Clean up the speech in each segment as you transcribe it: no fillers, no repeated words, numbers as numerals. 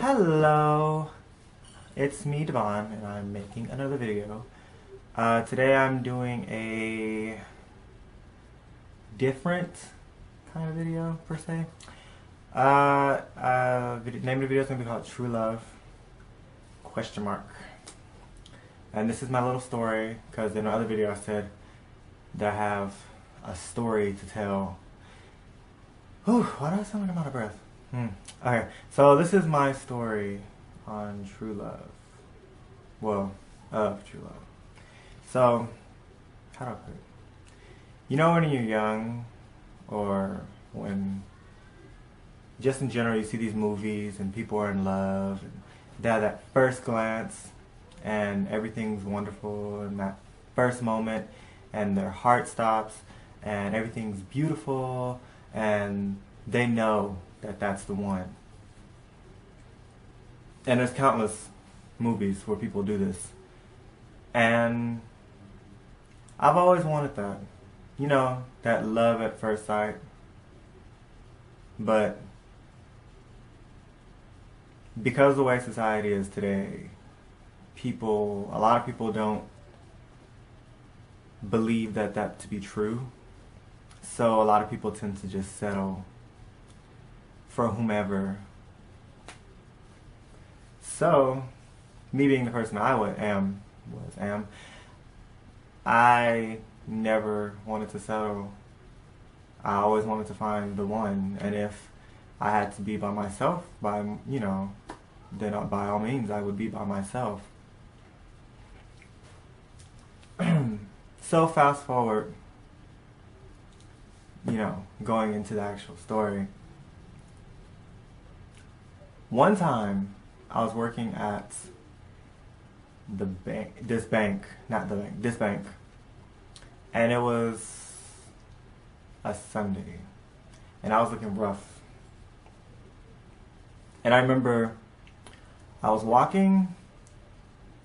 Hello, it's me, Devon, and I'm making another video. Today I'm doing a different kind of video, per se. Name of the video is going to be called True Love, ? And this is my little story, because in the other video I said that I have a story to tell. Whew, why do I sound like I'm out of breath? Okay, so this is my story on true love. Well, of true love. So, how do I put it? You know when you're young, or when, just in general, you see these movies and people are in love, and they have that first glance, and everything's wonderful, and that first moment, and their heart stops, and everything's beautiful, and they know that that's the one. And there's countless movies where people do this. And I've always wanted that. You know, that love at first sight. But because of the way society is today, a lot of people don't believe that to be true. So a lot of people tend to just settle for whomever. So, me being the person I am, I never wanted to settle. I always wanted to find the one, and if I had to be by myself, then by all means I would be by myself. So fast forward, going into the actual story. One time, I was working at this bank, and it was a Sunday, and I was looking rough. And I remember I was walking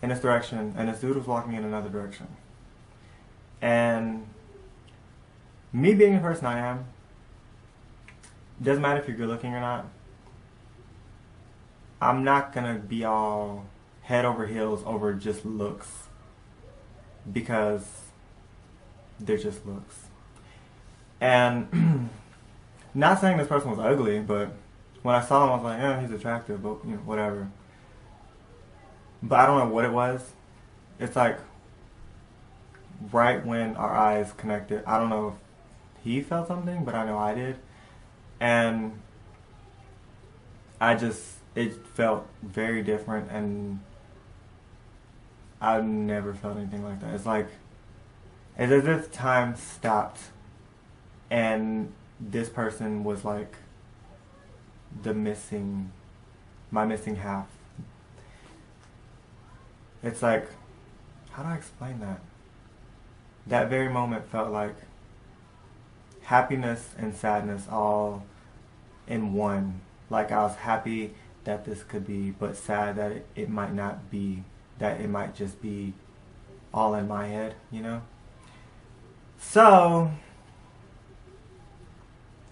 in this direction, and this dude was walking in another direction. And me being the person I am, doesn't matter if you're good looking or not, I'm not gonna be all head over heels over just looks, because they're just looks. And not saying this person was ugly, but when I saw him I was like, yeah, he's attractive, but whatever. But I don't know what it was. It's like right when our eyes connected, I don't know if he felt something, but I know I did. And it felt very different, and I've never felt anything like that. It's as if time stopped, and this person was like my missing half. It's like, how do I explain that? That very moment felt like happiness and sadness all in one. Like I was happy that this could be, but sad that it might not be, that it might just be all in my head, So,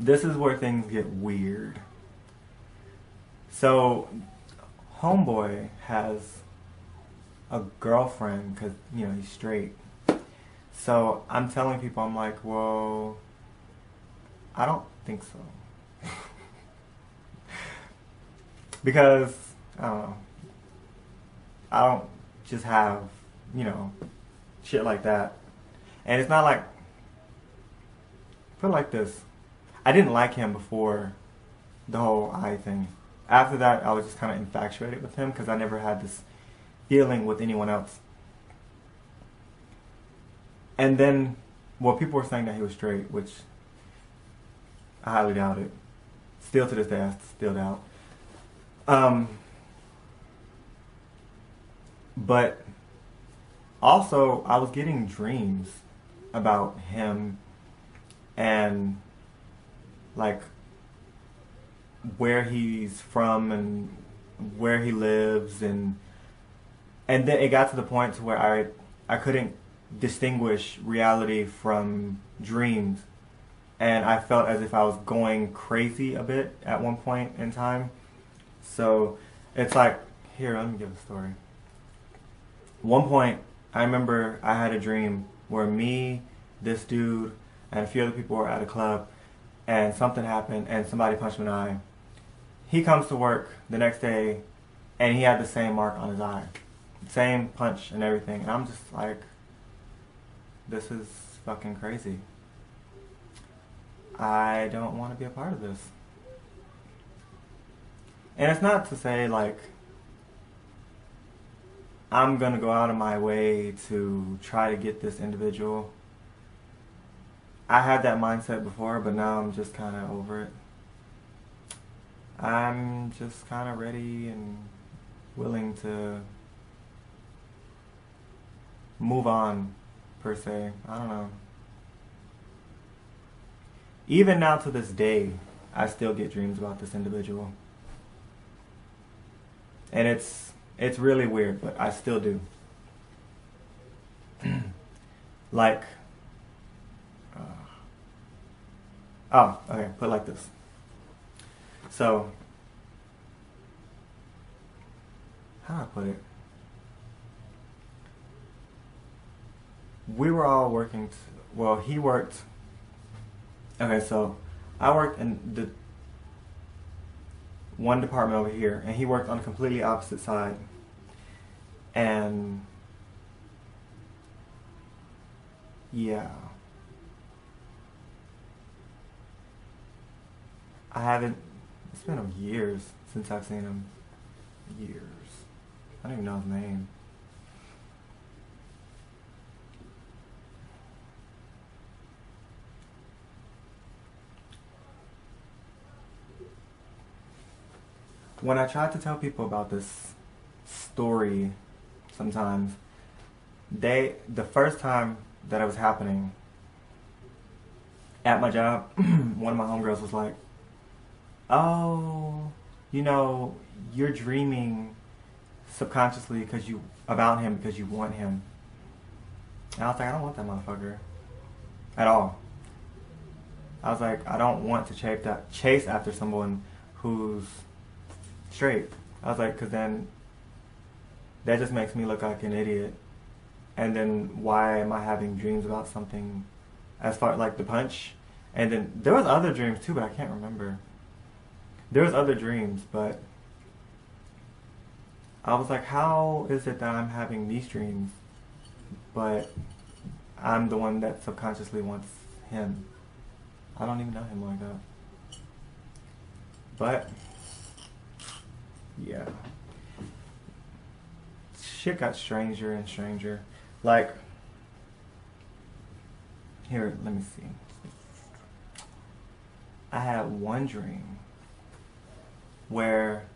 this is where things get weird. So, homeboy has a girlfriend, because, he's straight. So, I'm telling people, I'm like, well, I don't think so. Because, I don't know, I don't just have, shit like that. And it's not like, put it like this, I didn't like him before the whole eye thing. After that, I was just kind of infatuated with him, because I never had this feeling with anyone else. And then, people were saying that he was straight, which I highly doubt it. Still to this day, I still doubt. But also, I was getting dreams about him, and like where he's from and where he lives, and then it got to the point to where I couldn't distinguish reality from dreams, and I felt as if I was going crazy a bit at one point in time. So It's like, here, let me give a story. One point, I remember I had a dream where me, this dude, and a few other people were at a club, and something happened, and somebody punched me in the eye. He comes to work the next day, and he had the same mark on his eye. Same punch and everything. And I'm just like, this is fucking crazy. I don't want to be a part of this. And it's not to say, like, I'm going to go out of my way to try to get this individual. I had that mindset before, but now I'm just kind of over it. I'm just kind of ready and willing to move on, per se. I don't know. Even now to this day, I still get dreams about this individual. And it's really weird, but I still do. Like, oh, okay, put it like this. So, how do I put it? We were all working, well, he worked, okay, so I worked in the one department over here, and he worked on the completely opposite side. And yeah, it's been years since I've seen him. Years. I don't even know his name. When I try to tell people about this story, sometimes the first time that it was happening at my job, one of my homegirls was like, oh, you know, you're dreaming subconsciously about him because you want him. And I was like, I don't want that motherfucker at all. I was like, I don't want to chase after someone who's straight. I was like, because then that just makes me look like an idiot. And then why am I having dreams about something as far like the punch? And then there was other dreams too, but I can't remember. There was other dreams, but I was like, how is it that I'm having these dreams, but I'm the one that subconsciously wants him? I don't even know him like that. But yeah, shit got stranger and stranger. Like, here, let me see. I had one dream where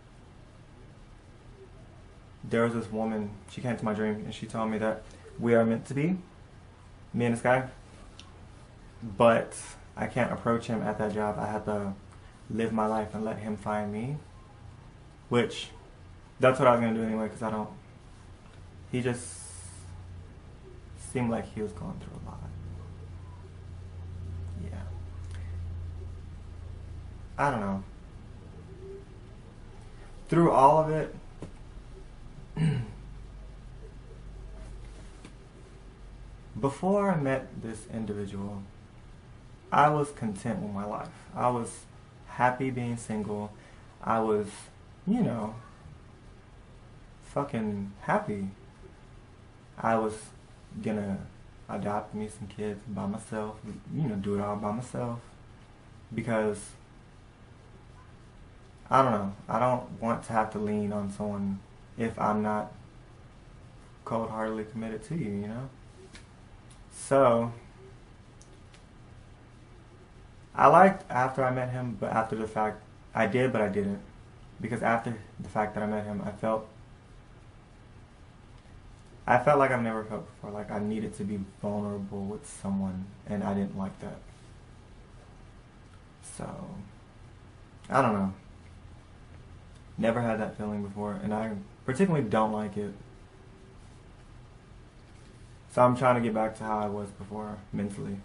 there was this woman, she came to my dream and she told me that we are meant to be, me and this guy, but I can't approach him at that job. I have to live my life and let him find me, which that's what I was going to do anyway, because he just seemed like he was going through a lot. Yeah. I don't know. Through all of it, before I met this individual, I was content with my life. I was happy being single. I was, you know, fucking happy. I was gonna adopt me some kids by myself, you know, do it all by myself, because I don't know, I don't want to have to lean on someone if I'm not cold-heartedly committed to you, you know? So I liked after I met him, but after the fact, I did, but I didn't. Because after the fact that I met him, I felt like I've never felt before. Like I needed to be vulnerable with someone, and I didn't like that. So, I don't know. Never had that feeling before, and I particularly don't like it. So I'm trying to get back to how I was before, mentally.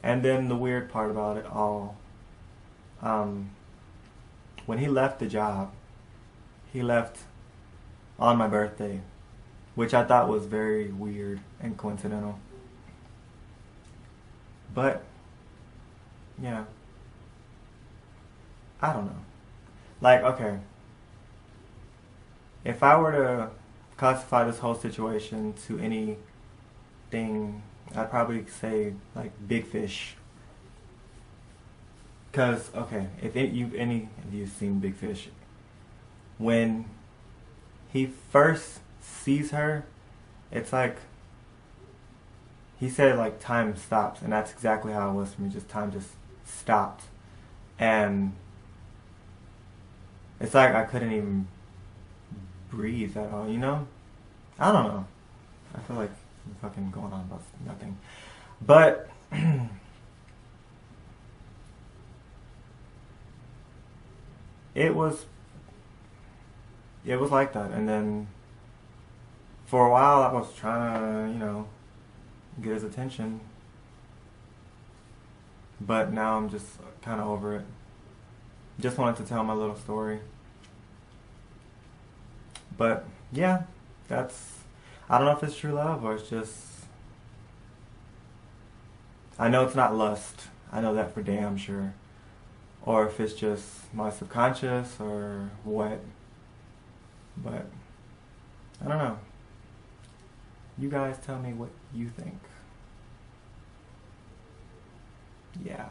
And then the weird part about it all, when he left the job, he left on my birthday, which I thought was very weird and coincidental. But, yeah, I don't know. Like, okay, if I were to classify this whole situation to anything, I'd probably say, like, big fish. Because, okay, if any of you seen Big Fish, when he first sees her, it's like, he said, like, time stops, and that's exactly how it was for me. Just time just stopped. And it's like I couldn't even breathe at all, you know? I don't know. I feel like I'm fucking going on about nothing. But it was like that. And then for a while I was trying to, you know, get his attention. But now I'm just kind of over it. Just wanted to tell my little story. But yeah, that's, I don't know if it's true love or it's just, I know it's not lust. I know that for damn sure. Or if it's just my subconscious or what. But I don't know. You guys tell me what you think. Yeah.